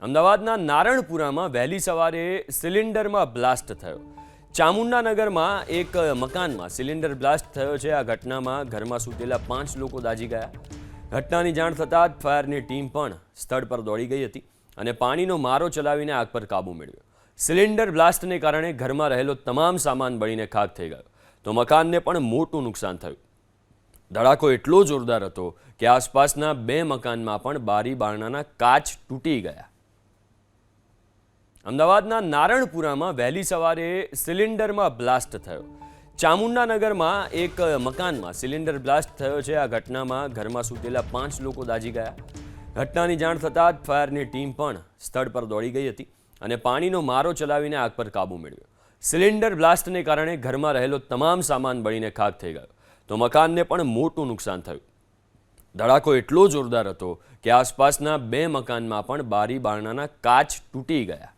અમદાવાદના નારણપુરામાં વહેલી સવારે સિલિન્ડરમાં બ્લાસ્ટ થયો. ચામુંડાનગરમાં એક મકાનમાં સિલિન્ડર બ્લાસ્ટ થયો છે. આ ઘટનામાં ઘરમાં સૂતેલા 5 લોકો દાઝી ગયા. ઘટનાની જાણ થતાં જ ફાયરની ટીમ પણ સ્થળ પર દોડી ગઈ હતી અને પાણીનો મારો ચલાવીને આગ પર કાબૂ મેળવ્યો. સિલિન્ડર બ્લાસ્ટને કારણે ઘરમાં રહેલો તમામ સામાન બળીને ખાખ થઈ ગયો તો મકાનને પણ મોટું નુકસાન થયું. ધડાકો એટલો જોરદાર હતો કે આસપાસના 2 મકાનમાં પણ બારી બારણાના કાચ તૂટી ગયા. અમદાવાદના નારણપુરામાં વહેલી સવારે સિલિન્ડરમાં બ્લાસ્ટ થયો. ચામુંડાનગરમાં એક મકાનમાં સિલિન્ડર બ્લાસ્ટ થયો છે. આ ઘટનામાં ઘરમાં સૂતેલા 5 લોકો દાઝી ગયા. ઘટનાની જાણ થતાં જ ફાયરની ટીમ પણ સ્થળ પર દોડી ગઈ હતી અને પાણીનો મારો ચલાવીને આગ પર કાબૂ મેળવ્યો. સિલિન્ડર બ્લાસ્ટને કારણે ઘરમાં રહેલો તમામ સામાન બળીને ખાખ થઈ ગયો તો મકાનને પણ મોટું નુકસાન થયું. ધડાકો એટલો જોરદાર હતો કે આસપાસના 2 મકાનમાં પણ બારી બારણાના કાચ તૂટી ગયા.